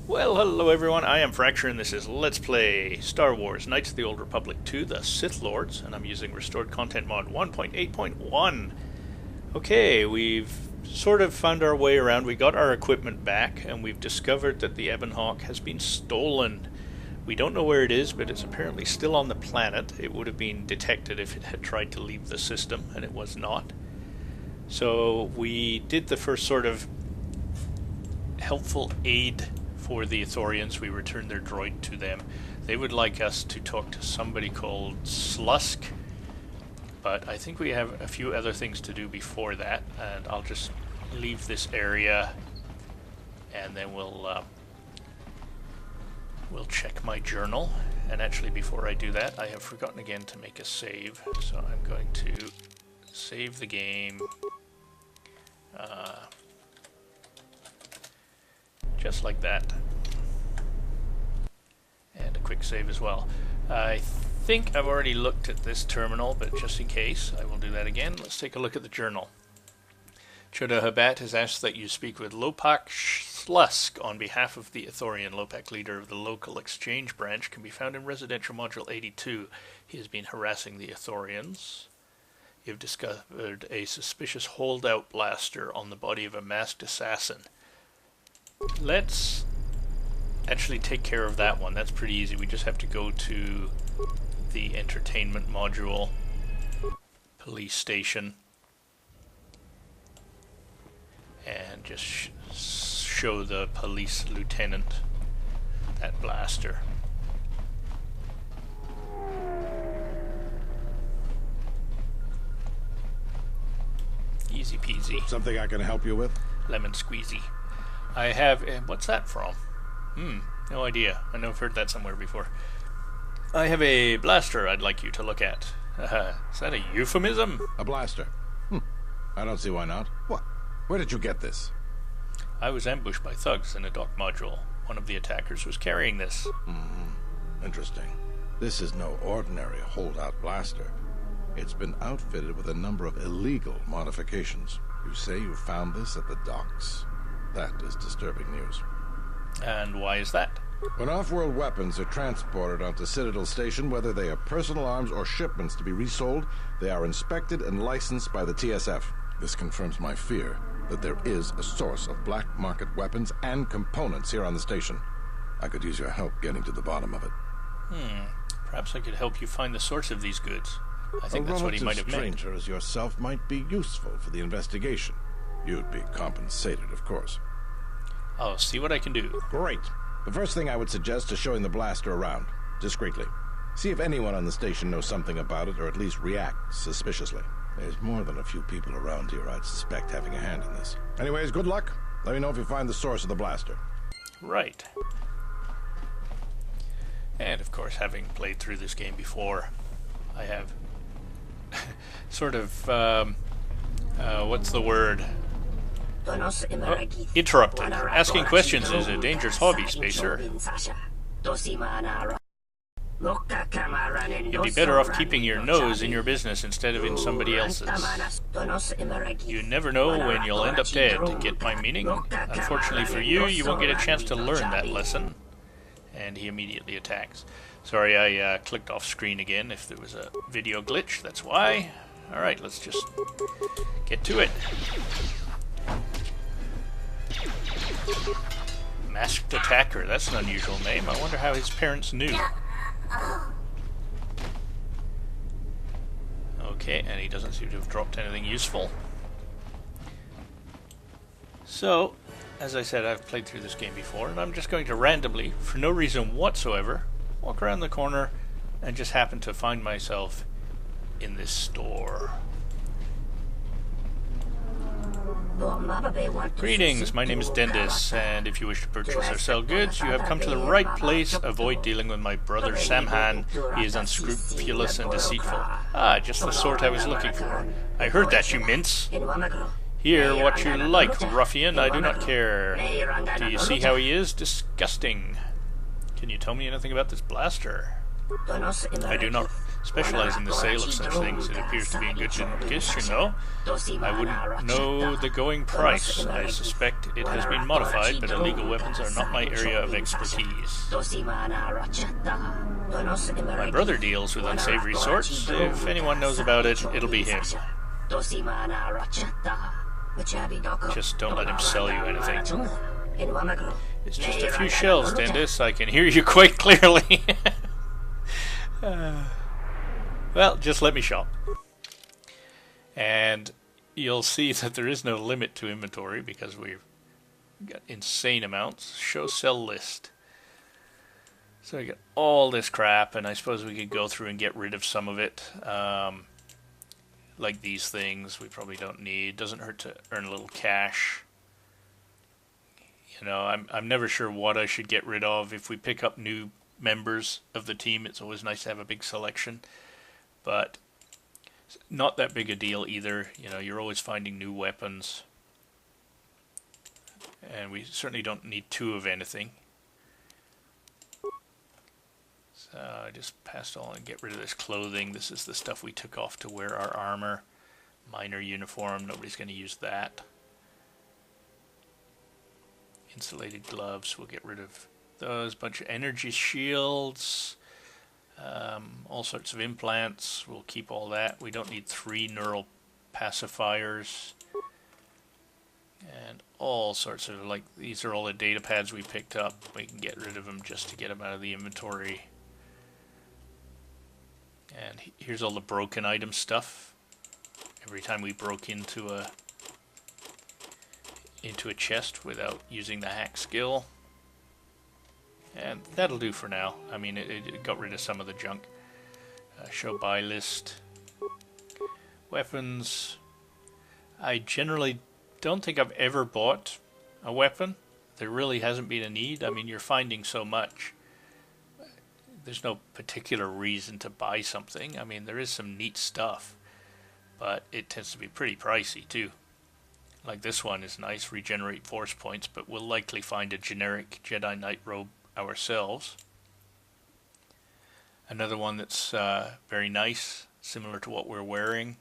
Well, hello everyone, I am Fracture and this is Let's Play Star Wars Knights of the Old Republic 2, the Sith Lords, and I'm using Restored Content Mod 1.8.1. Okay, we've sort of found our way around, we got our equipment back, and we've discovered that the Ebon Hawk has been stolen. We don't know where it is, but it's apparently still on the planet. It would have been detected if it had tried to leave the system, and it was not. So we did the first sort of helpful aid for the Ithorians. We returned their droid to them. They would like us to talk to somebody called Slusk, but I think we have a few other things to do before that, and I'll just leave this area and then we'll check my journal. And actually, before I do that, I have forgotten again to make a save, so I'm going to save the game just like that, and a quick save as well. I think I've already looked at this terminal, but just in case, I will do that again. Let's take a look at the journal. Choda Habat has asked that you speak with Lopak Slusk on behalf of the Ithorian. Lopak, leader of the local exchange branch, can be found in Residential Module 82. He has been harassing the Ithorians. You've discovered a suspicious holdout blaster on the body of a masked assassin. Let's actually take care of that one. That's pretty easy. We just have to go to the entertainment module, police station, and just show the police lieutenant that blaster. Easy peasy. Something I can help you with? Lemon squeezy. I have... what's that from? No idea. I know I've heard that somewhere before. I have a blaster I'd like you to look at. Is that a euphemism? A blaster? I don't see why not. What? Where did you get this? I was ambushed by thugs in a dock module. One of the attackers was carrying this. Interesting. This is no ordinary holdout blaster. It's been outfitted with a number of illegal modifications. You say you found this at the docks? That is disturbing news. And why is that? When off-world weapons are transported onto Citadel Station, whether they are personal arms or shipments to be resold, they are inspected and licensed by the TSF. This confirms my fear that there is a source of black market weapons and components here on the station. I could use your help getting to the bottom of it. Perhaps I could help you find the source of these goods. I think that's what he might have meant. A stranger as yourself might be useful for the investigation. You'd be compensated, of course. I'll see what I can do. Great. The first thing I would suggest is showing the blaster around, discreetly. See if anyone on the station knows something about it, or at least reacts suspiciously. There's more than a few people around here I'd suspect having a hand in this. Anyways, good luck. Let me know if you find the source of the blaster. Right. And of course, having played through this game before, I have sort of, what's the word? Interrupted. Asking questions is a dangerous hobby, Spacer. You'd be better off keeping your nose in your business instead of in somebody else's. You never know when you'll end up dead. Get my meaning? Unfortunately for you, you won't get a chance to learn that lesson. And he immediately attacks. Sorry, I clicked off screen again. If there was a video glitch, that's why. Alright, let's just get to it. Masked Attacker, that's an unusual name. I wonder how his parents knew. Okay, and he doesn't seem to have dropped anything useful. So, as I said, I've played through this game before, and I'm just going to randomly, for no reason whatsoever, walk around the corner and just happen to find myself in this store. Greetings, my name is Dendis, and if you wish to purchase or sell goods, you have come to the right place. Avoid dealing with my brother Samhan. He is unscrupulous and deceitful. Ah, just the sort I was looking for. I heard that, you mince. Here, what you like, ruffian, I do not care. Do you see how he is? Disgusting. Can you tell me anything about this blaster? I do not specialize in the sale of such things. It appears to be in good condition, though. I wouldn't know the going price. I suspect it has been modified, but illegal weapons are not my area of expertise. My brother deals with unsavory sorts. If anyone knows about it, it'll be him. Just don't let him sell you anything. It's just a few shells, Dendis. I can hear you quite clearly. Well, just let me shop. And you'll see that there is no limit to inventory because we've got insane amounts. Show sell list. So we got all this crap, and I suppose we could go through and get rid of some of it. Like these things we probably don't need. Doesn't hurt to earn a little cash. You know, I'm never sure what I should get rid of. If we pick up new members of the team, it's always nice to have a big selection. But not that big a deal either. You know, you're always finding new weapons. And we certainly don't need two of anything. So I just passed on and get rid of this clothing. This is the stuff we took off to wear our armor. Minor uniform, nobody's going to use that. Insulated gloves, we'll get rid of those. Bunch of energy shields. All sorts of implants, we'll keep all that. We don't need 3 neural pacifiers. And all sorts of, like, these are all the data pads we picked up. We can get rid of them just to get them out of the inventory. And here's all the broken item stuff. Every time we broke into a chest without using the hack skill. And that'll do for now. I mean, it got rid of some of the junk. Show buy list. Weapons. I generally don't think I've ever bought a weapon. There really hasn't been a need. I mean, you're finding so much. There's no particular reason to buy something. I mean, there is some neat stuff, but it tends to be pretty pricey too. Like this one is nice, regenerate force points, but we'll likely find a generic Jedi Knight robe ourselves. Another one that's very nice, similar to what we're wearing.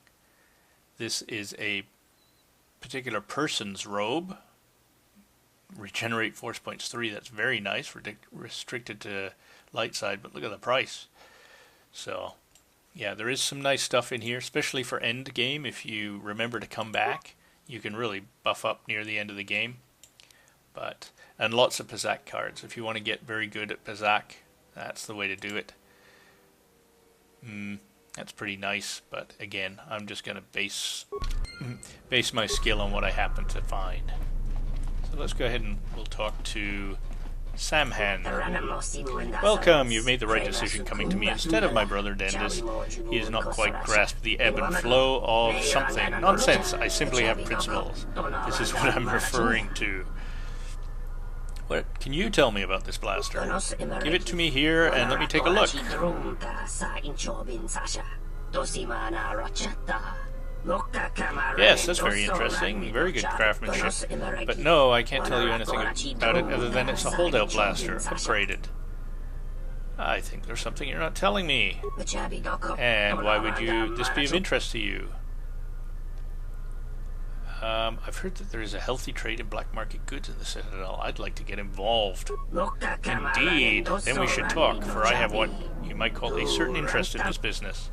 This is a particular person's robe. Regenerate force points 3, that's very nice, restricted to light side, but look at the price. So, yeah, there is some nice stuff in here, especially for end game. If you remember to come back, you can really buff up near the end of the game. And lots of Pazak cards. If you want to get very good at Pazak, that's the way to do it. That's pretty nice, but again, I'm just going to base my skill on what I happen to find. So let's go ahead and we'll talk to Samhan. Welcome, you've made the right decision coming to me instead of my brother Dendis. He has not quite grasped the ebb and flow of something. Nonsense, I simply have principles. This is what I'm referring to. What can you tell me about this blaster? Give it to me here and let me take a look. Yes, that's very interesting. Very good craftsmanship. But no, I can't tell you anything about it other than it's a holdout blaster, upgraded. I think there's something you're not telling me. And why would this be of interest to you? I've heard that there is a healthy trade in black market goods in the Citadel. I'd like to get involved. Indeed, then we should talk, for I have what you might call a certain interest in this business.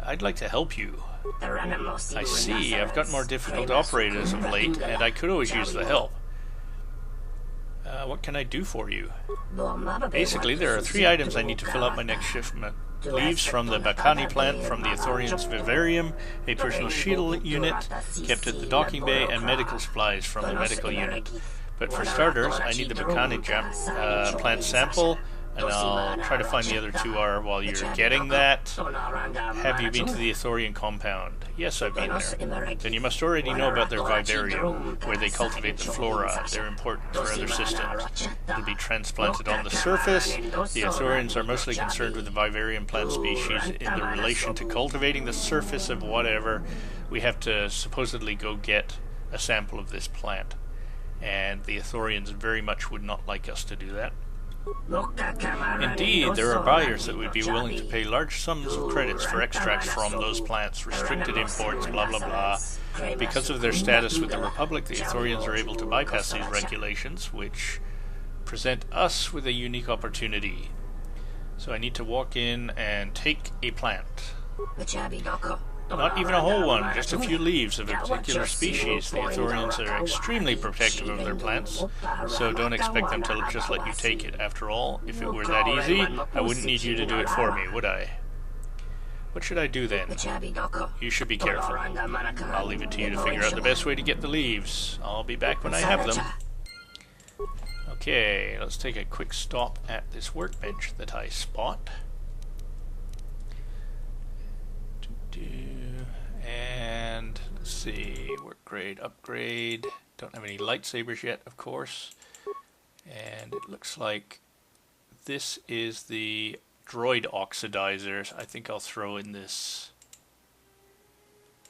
I'd like to help you. I see, I've got more difficult operators of late, and I could always use the help. What can I do for you? Basically, there are 3 items I need to fill out my next shipment. Leaves from the Bakani plant from the Ithorian's vivarium, a personal shield unit kept at the docking bay, and medical supplies from the medical unit. But for starters, I need the Bakani plant sample, and I'll try to find the other 2 while you're getting that. Have you been to the Ithorian compound? Yes, I've been there. Then you must already know about their vivarium, where they cultivate the flora. They're important for other systems. It'll be transplanted on the surface. The Ithorians are mostly concerned with the vivarium plant species in the relation to cultivating the surface of whatever. We have to supposedly go get a sample of this plant. And the Ithorians very much would not like us to do that. Indeed, there are buyers that would be willing to pay large sums of credits for extracts from those plants, restricted imports, blah blah blah. Because of their status with the Republic, the Ithorians are able to bypass these regulations, which present us with a unique opportunity. So I need to walk in and take a plant. Not even a whole one, just a few leaves of a particular species. The Ithorians are extremely protective of their plants, so don't expect them to just let you take it. After all, if it were that easy, I wouldn't need you to do it for me, would I? What should I do then? You should be careful. I'll leave it to you to figure out the best way to get the leaves. I'll be back when I have them. Okay, let's take a quick stop at this workbench that I spot. And let's see, work grade, upgrade. Don't have any lightsabers yet, of course. And it looks like this is the droid oxidizers. I think I'll throw in this,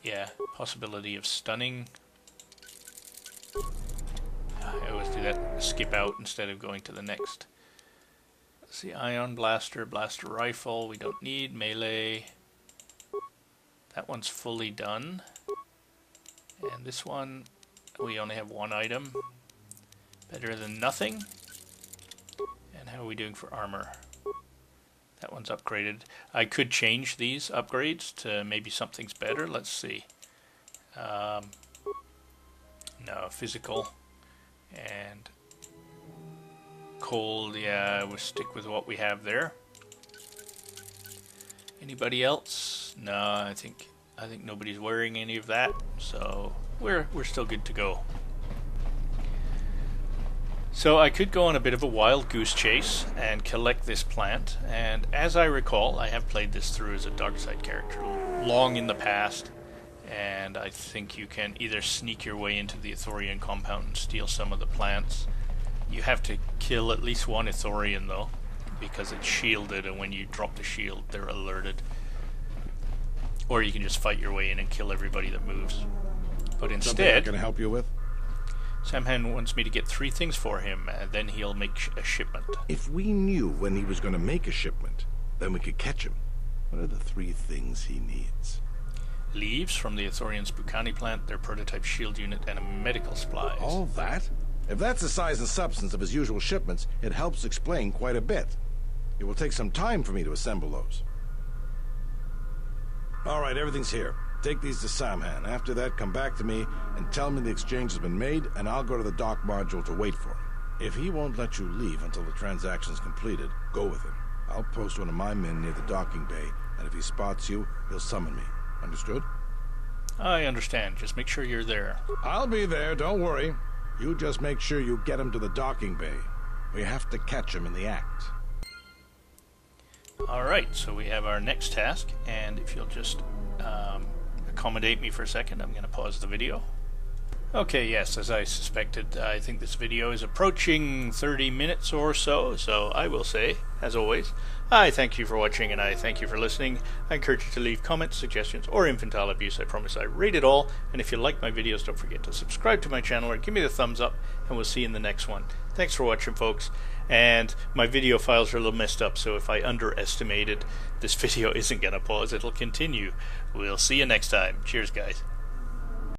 yeah, possibility of stunning. I always do that, skip out instead of going to the next. Let's see, ion blaster, blaster rifle, we don't need melee. That one's fully done. And this one, we only have one item. Better than nothing. And how are we doing for armor? That one's upgraded. I could change these upgrades to maybe something's better. Let's see. No, physical. And cold, yeah, we'll stick with what we have there. Anybody else? No, I think nobody's wearing any of that, so we're still good to go. So I could go on a bit of a wild goose chase and collect this plant, and as I recall, I have played this through as a dark side character long in the past, and I think you can either sneak your way into the Ithorian compound and steal some of the plants. You have to kill at least one Ithorian though, because it's shielded, and when you drop the shield they're alerted. Or you can just fight your way in and kill everybody that moves. But instead, something I can help you with? Samhan wants me to get 3 things for him, and then he'll make a shipment. If we knew when he was going to make a shipment, then we could catch him. What are the 3 things he needs? Leaves from the Ithorian Spukani plant, their prototype shield unit, and medical supplies. All that? If that's the size and substance of his usual shipments, it helps explain quite a bit. It will take some time for me to assemble those. All right, everything's here. Take these to Samhan. After that, come back to me and tell me the exchange has been made, and I'll go to the dock module to wait for him. If he won't let you leave until the transaction's completed, go with him. I'll post one of my men near the docking bay, and if he spots you, he'll summon me. Understood? I understand. Just make sure you're there. I'll be there, don't worry. You just make sure you get him to the docking bay. We have to catch him in the act. Alright, so we have our next task, and if you'll just accommodate me for a second, I'm going to pause the video. Okay, yes, as I suspected, I think this video is approaching 30 minutes or so, so I will say, as always, I thank you for watching and I thank you for listening. I encourage you to leave comments, suggestions, or infantile abuse. I promise I rate it all, and if you like my videos, don't forget to subscribe to my channel or give me the thumbs up, and we'll see you in the next one. Thanks for watching, folks, and my video files are a little messed up, so if I underestimated, this video isn't going to pause, it'll continue. We'll see you next time. Cheers, guys.